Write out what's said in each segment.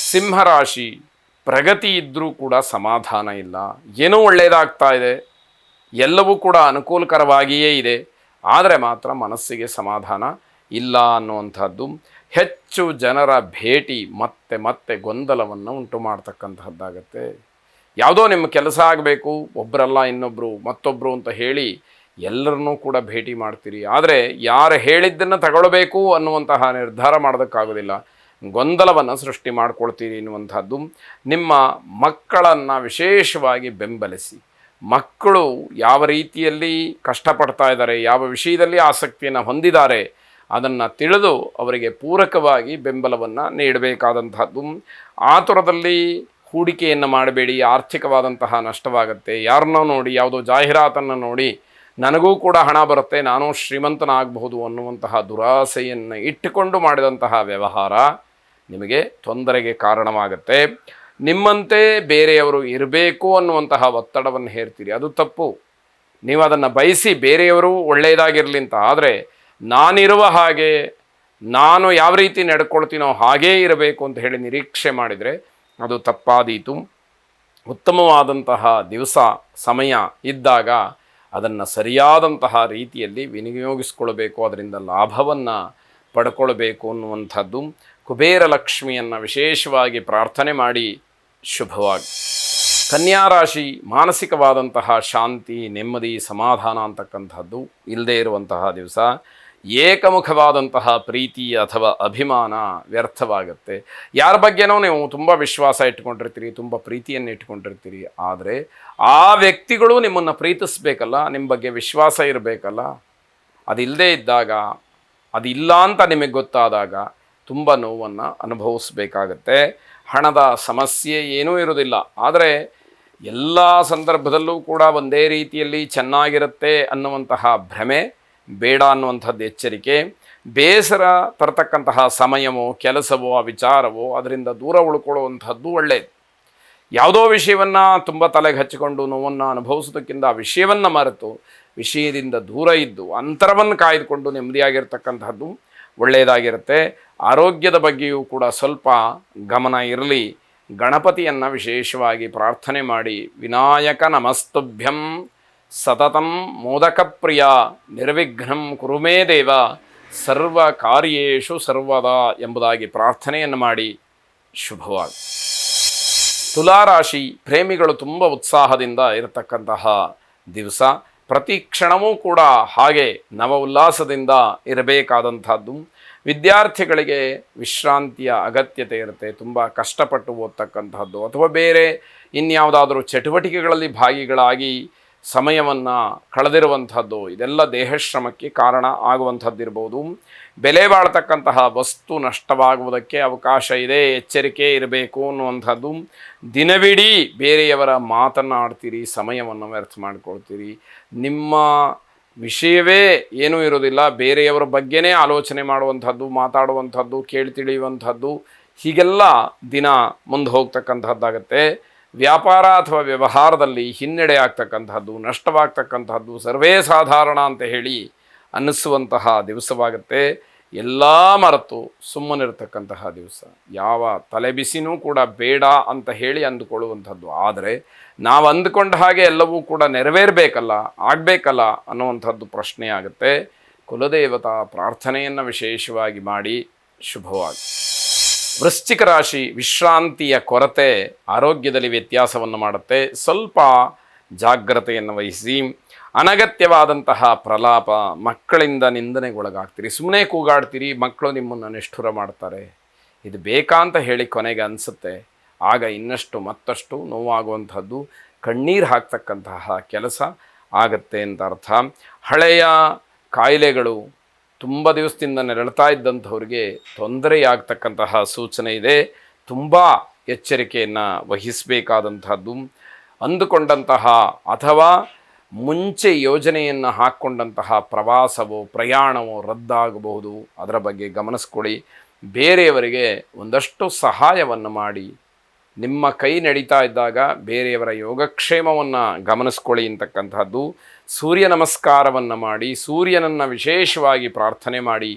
ಸಿಂಹರಾಶಿ, ಪ್ರಗತಿ ಇದ್ದರೂ ಕೂಡ ಸಮಾಧಾನ ಇಲ್ಲ. ಏನೋ ಒಳ್ಳೆಯದಾಗ್ತಾ ಇದೆ, ಎಲ್ಲವೂ ಕೂಡ ಅನುಕೂಲಕರವಾಗಿಯೇ ಇದೆ, ಆದರೆ ಮಾತ್ರ ಮನಸ್ಸಿಗೆ ಸಮಾಧಾನ ಇಲ್ಲ ಅನ್ನುವಂಥದ್ದು. ಹೆಚ್ಚು ಜನರ ಭೇಟಿ ಮತ್ತೆ ಮತ್ತೆ ಗೊಂದಲವನ್ನು ಉಂಟು ಮಾಡ್ತಕ್ಕಂತಹದ್ದಾಗತ್ತೆ. ಯಾವುದೋ ನಿಮ್ಮ ಕೆಲಸ ಆಗಬೇಕು, ಒಬ್ಬರಲ್ಲ ಇನ್ನೊಬ್ಬರು ಮತ್ತೊಬ್ಬರು ಅಂತ ಹೇಳಿ ಎಲ್ಲರನ್ನೂ ಕೂಡ ಭೇಟಿ ಮಾಡ್ತೀರಿ. ಆದರೆ ಯಾರು ಹೇಳಿದ್ದನ್ನು ತಗೊಳ್ಬೇಕು ಅನ್ನುವಂತಹ ನಿರ್ಧಾರ ಮಾಡೋದಕ್ಕಾಗೋದಿಲ್ಲ. ಗೊಂದಲವನ್ನು ಸೃಷ್ಟಿ ಮಾಡ್ಕೊಳ್ತೀರಿ ಎನ್ನುವಂಥದ್ದು. ನಿಮ್ಮ ಮಕ್ಕಳನ್ನು ವಿಶೇಷವಾಗಿ ಬೆಂಬಲಿಸಿ. ಮಕ್ಕಳು ಯಾವ ರೀತಿಯಲ್ಲಿ ಕಷ್ಟಪಡ್ತಾ ಇದ್ದಾರೆ, ಯಾವ ವಿಷಯದಲ್ಲಿ ಆಸಕ್ತಿಯನ್ನು ಹೊಂದಿದ್ದಾರೆ ಅದನ್ನು ತಿಳಿದು ಅವರಿಗೆ ಪೂರಕವಾಗಿ ಬೆಂಬಲವನ್ನು ನೀಡಬೇಕಾದಂತಹದ್ದು. ಆತುರದಲ್ಲಿ ಹೂಡಿಕೆಯನ್ನು ಮಾಡಬೇಡಿ, ಆರ್ಥಿಕವಾದಂತಹ ನಷ್ಟವಾಗುತ್ತೆ. ಯಾರನ್ನೋ ನೋಡಿ, ಯಾವುದೋ ಜಾಹೀರಾತನ್ನು ನೋಡಿ ನನಗೂ ಕೂಡ ಹಣ ಬರುತ್ತೆ, ನಾನು ಶ್ರೀಮಂತನಾಗಬಹುದು ಅನ್ನುವಂತಹ ದುರಾಸೆಯನ್ನು ಇಟ್ಟುಕೊಂಡು ಮಾಡಿದಂತಹ ವ್ಯವಹಾರ ನಿಮಗೆ ತೊಂದರೆಗೆ ಕಾರಣವಾಗುತ್ತೆ. ನಿಮ್ಮಂತೆ ಬೇರೆಯವರು ಇರಬೇಕು ಅನ್ನುವಂತಹ ಒತ್ತಡವನ್ನು ಹೇರ್ತೀರಿ, ಅದು ತಪ್ಪು. ನೀವು ಅದನ್ನು ಬಯಸಿ ಬೇರೆಯವರು ಒಳ್ಳೆಯದಾಗಿರಲಿ ಅಂತ, ಆದರೆ ನಾನಿರುವ ಹಾಗೆ, ನಾನು ಯಾವ ರೀತಿ ನಡ್ಕೊಳ್ತೀನೋ ಹಾಗೇ ಇರಬೇಕು ಅಂತ ಹೇಳಿ ನಿರೀಕ್ಷೆ ಮಾಡಿದರೆ ಅದು ತಪ್ಪಾದೀತು. ಉತ್ತಮವಾದಂತಹ ದಿವಸ ಸಮಯ ಇದ್ದಾಗ ಅದನ್ನು ಸರಿಯಾದಂತಹ ರೀತಿಯಲ್ಲಿ ವಿನಿಯೋಗಿಸ್ಕೊಳ್ಬೇಕು, ಅದರಿಂದ ಲಾಭವನ್ನು ಪಡ್ಕೊಳ್ಬೇಕು ಅನ್ನುವಂಥದ್ದು. ಕುಬೇರ ಲಕ್ಷ್ಮಿಯನ್ನು ವಿಶೇಷವಾಗಿ ಪ್ರಾರ್ಥನೆ ಮಾಡಿ ಶುಭವಾಗಿ. ಕನ್ಯಾ ರಾಶಿ, ಮಾನಸಿಕವಾದಂತಹ ಶಾಂತಿ, ನೆಮ್ಮದಿ, ಸಮಾಧಾನ ಅಂತಕ್ಕಂಥದ್ದು ಇಲ್ಲದೇ ಇರುವಂತಹ ದಿವಸ. ಏಕಮುಖವಾದಂತಹ ಪ್ರೀತಿ ಅಥವಾ ಅಭಿಮಾನ ವ್ಯರ್ಥವಾಗುತ್ತೆ. ಯಾರ ಬಗ್ಗೆನೋ ನೀವು ತುಂಬ ವಿಶ್ವಾಸ ಇಟ್ಕೊಂಡಿರ್ತೀರಿ, ತುಂಬ ಪ್ರೀತಿಯನ್ನು ಇಟ್ಕೊಂಡಿರ್ತೀರಿ, ಆದರೆ ಆ ವ್ಯಕ್ತಿಗಳು ನಿಮ್ಮನ್ನು ಪ್ರೀತಿಸಬೇಕಲ್ಲ, ನಿಮ್ಮ ಬಗ್ಗೆ ವಿಶ್ವಾಸ ಇರಬೇಕಲ್ಲ. ಅದಿಲ್ಲದೇ ಇದ್ದಾಗ, ಅದಿಲ್ಲ ಅಂತ ನಿಮಗೆ ಗೊತ್ತಾದಾಗ ತುಂಬ ನೋವನ್ನು ಅನುಭವಿಸ್ಬೇಕಾಗತ್ತೆ. ಹಣದ ಸಮಸ್ಯೆ ಏನೂ ಇರೋದಿಲ್ಲ, ಆದರೆ ಎಲ್ಲ ಸಂದರ್ಭದಲ್ಲೂ ಕೂಡ ಒಂದೇ ರೀತಿಯಲ್ಲಿ ಚೆನ್ನಾಗಿರುತ್ತೆ ಅನ್ನುವಂತಹ ಭ್ರಮೆ ಬೇಡ ಅನ್ನುವಂಥದ್ದು ಎಚ್ಚರಿಕೆ. ಬೇಸರ ತರತಕ್ಕಂತಹ ಸಮಯವೋ ಕೆಲಸವೋ ವಿಚಾರವೋ ಅದರಿಂದ ದೂರ ಉಳ್ಕೊಳ್ಳುವಂಥದ್ದು ಒಳ್ಳೆಯದು. ಯಾವುದೋ ವಿಷಯವನ್ನು ತುಂಬ ತಲೆಗೆ ಹಚ್ಚಿಕೊಂಡು ನೋವನ್ನು ಅನುಭವಿಸೋದಕ್ಕಿಂತ ಆ ವಿಷಯವನ್ನು ಮರೆತು ವಿಷಯದಿಂದ ದೂರ ಇದ್ದು ಅಂತರವನ್ನು ಕಾಯ್ದುಕೊಂಡು ನೆಮ್ಮದಿಯಾಗಿರ್ತಕ್ಕಂಥದ್ದು ಒಳ್ಳೆಯದಾಗಿರುತ್ತೆ. ಆರೋಗ್ಯದ ಬಗ್ಗೆಯೂ ಕೂಡ ಸ್ವಲ್ಪ ಗಮನ ಇರಲಿ. ಗಣಪತಿಯನ್ನು ವಿಶೇಷವಾಗಿ ಪ್ರಾರ್ಥನೆ ಮಾಡಿ. ವಿನಾಯಕ ನಮಸ್ತುಭ್ಯಂ ಸತತಂ ಮೋದಕಪ್ರಿಯ ನಿರ್ವಿಘ್ನಂ ಕುರುಮೇ ದೇವ ಸರ್ವ ಕಾರ್ಯೇಷು ಸರ್ವದಾ ಎಂಬುದಾಗಿ ಪ್ರಾರ್ಥನೆಯನ್ನು ಮಾಡಿ ಶುಭವಾಗಿ. ತುಲಾರಾಶಿ, ಪ್ರೇಮಿಗಳು ತುಂಬ ಉತ್ಸಾಹದಿಂದ ಇರತಕ್ಕಂತಹ ದಿವಸ. ಪ್ರತಿ ಕ್ಷಣವೂ ಕೂಡ ಹಾಗೆ ನವ ಉಲ್ಲಾಸದಿಂದ ಇರಬೇಕಾದಂಥದ್ದು. ವಿದ್ಯಾರ್ಥಿಗಳಿಗೆ ವಿಶ್ರಾಂತಿಯ ಅಗತ್ಯತೆ ಇರುತ್ತೆ. ತುಂಬ ಕಷ್ಟಪಟ್ಟು ಓದ್ತಕ್ಕಂಥದ್ದು ಅಥವಾ ಬೇರೆ ಇನ್ಯಾವುದಾದ್ರೂ ಚಟುವಟಿಕೆಗಳಲ್ಲಿ ಭಾಗಿಗಳಾಗಿ ಸಮಯವನ್ನು ಕಳೆದಿರುವಂಥದ್ದು, ಇದೆಲ್ಲ ದೇಹಶ್ರಮಕ್ಕೆ ಕಾರಣ ಆಗುವಂಥದ್ದಿರ್ಬೋದು. ಬೆಲೆ ಬಾಳ್ತಕ್ಕಂತಹ ವಸ್ತು ನಷ್ಟವಾಗುವುದಕ್ಕೆ ಅವಕಾಶ ಇದೆ, ಎಚ್ಚರಿಕೆ ಇರಬೇಕು ಅನ್ನುವಂಥದ್ದು. ದಿನವಿಡೀ ಬೇರೆಯವರ ಮಾತನ್ನು ಆಡ್ತೀರಿ, ಸಮಯವನ್ನು ವ್ಯರ್ಥ ಮಾಡಿಕೊಳ್ತೀರಿ. ನಿಮ್ಮ ವಿಷಯವೇ ಏನೂ ಇರೋದಿಲ್ಲ, ಬೇರೆಯವರ ಬಗ್ಗೆನೇ ಆಲೋಚನೆ ಮಾಡುವಂಥದ್ದು, ಮಾತಾಡುವಂಥದ್ದು, ಕೇಳಿ ತಿಳಿಯುವಂಥದ್ದು, ಹೀಗೆಲ್ಲ ದಿನ ಮುಂದೆ ಹೋಗ್ತಕ್ಕಂಥದ್ದಾಗತ್ತೆ. ವ್ಯಾಪಾರ ಅಥವಾ ವ್ಯವಹಾರದಲ್ಲಿ ಹಿನ್ನಡೆ ಆಗ್ತಕ್ಕಂಥದ್ದು, ನಷ್ಟವಾಗ್ತಕ್ಕಂಥದ್ದು ಸರ್ವೇ ಸಾಧಾರಣ ಅಂತ ಹೇಳಿ ಅನ್ನಿಸುವಂತಹ ದಿವಸವಾಗುತ್ತೆ. ಎಲ್ಲ ಮರೆತು ಸುಮ್ಮನಿರ್ತಕ್ಕಂತಹ ದಿವಸ. ಯಾವ ತಲೆಬಿಸಿನೂ ಕೂಡ ಬೇಡ ಅಂತ ಹೇಳಿ ಅಂದುಕೊಳ್ಳುವಂಥದ್ದು. ಆದರೆ ನಾವು ಅಂದುಕೊಂಡ ಹಾಗೆ ಎಲ್ಲವೂ ಕೂಡ ನೆರವೇರಬೇಕಲ್ಲ, ಆಗಬೇಕಲ್ಲ ಅನ್ನುವಂಥದ್ದು ಪ್ರಶ್ನೆ ಆಗುತ್ತೆ. ಕುಲದೇವತಾ ಪ್ರಾರ್ಥನೆಯನ್ನು ವಿಶೇಷವಾಗಿ ಮಾಡಿ ಶುಭವಾಗಿ. ವೃಶ್ಚಿಕ ರಾಶಿ, ವಿಶ್ರಾಂತಿಯ ಕೊರತೆ ಆರೋಗ್ಯದಲ್ಲಿ ವ್ಯತ್ಯಾಸವನ್ನು ಮಾಡುತ್ತೆ. ಸ್ವಲ್ಪ ಜಾಗ್ರತೆಯನ್ನು ವಹಿಸಿ. ಅನಗತ್ಯವಾದಂತಹ ಪ್ರಲಾಪ, ಮಕ್ಕಳಿಂದ ನಿಂದನೆಗೊಳಗಾಗ್ತೀರಿ, ಸುಮ್ಮನೆ ಕೂಗಾಡ್ತೀರಿ, ಮಕ್ಕಳು ನಿಮ್ಮನ್ನು ನಿಷ್ಠುರ ಮಾಡ್ತಾರೆ. ಇದು ಬೇಕಾ ಅಂತ ಹೇಳಿ ಕೊನೆಗೆ ಅನಿಸುತ್ತೆ. ಆಗ ಇನ್ನಷ್ಟು ಮತ್ತಷ್ಟು ನೋವಾಗುವಂಥದ್ದು, ಕಣ್ಣೀರು ಹಾಕ್ತಕ್ಕಂತಹ ಕೆಲಸ ಆಗತ್ತೆ ಅಂತ ಅರ್ಥ. ಹಳೆಯ ಕಾಯಿಲೆಗಳು ತುಂಬ ದಿವಸದಿಂದ ನೆರಳ್ತಾ ಇದ್ದಂಥವ್ರಿಗೆ ತೊಂದರೆಯಾಗ್ತಕ್ಕಂತಹ ಸೂಚನೆ ಇದೆ. ತುಂಬ ಎಚ್ಚರಿಕೆಯನ್ನು ವಹಿಸಬೇಕಾದಂಥದ್ದು. ಅಂದುಕೊಂಡಂತಹ ಅಥವಾ ಮುಂಚೆ ಯೋಜನೆಯನ್ನು ಹಾಕ್ಕೊಂಡಂತಹ ಪ್ರವಾಸವೋ ಪ್ರಯಾಣವೋ ರದ್ದಾಗಬಹುದು, ಅದರ ಬಗ್ಗೆ ಗಮನಿಸ್ಕೊಳ್ಳಿ. ಬೇರೆಯವರಿಗೆ ಒಂದಷ್ಟು ಸಹಾಯವನ್ನು ಮಾಡಿ. ನಿಮ್ಮ ಕೈ ನಡೀತಾ ಇದ್ದಾಗ ಬೇರೆಯವರ ಯೋಗಕ್ಷೇಮವನ್ನು ಗಮನಿಸ್ಕೊಳ್ಳಿ ಅಂತಕ್ಕಂಥದ್ದು. ಸೂರ್ಯ ನಮಸ್ಕಾರವನ್ನು ಮಾಡಿ, ಸೂರ್ಯನನ್ನು ವಿಶೇಷವಾಗಿ ಪ್ರಾರ್ಥನೆ ಮಾಡಿ.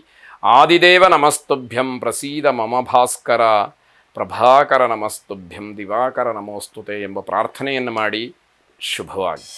ಆದಿದೇವ ನಮಸ್ತುಭ್ಯಂ ಪ್ರಸೀದ ಮಮ ಭಾಸ್ಕರ ಪ್ರಭಾಕರ ನಮಸ್ತುಭ್ಯಂ ದಿವಾಕರ ನಮೋಸ್ತುತೆ ಎಂಬ ಪ್ರಾರ್ಥನೆಯನ್ನು ಮಾಡಿ ಶುಭವಾಗಿ.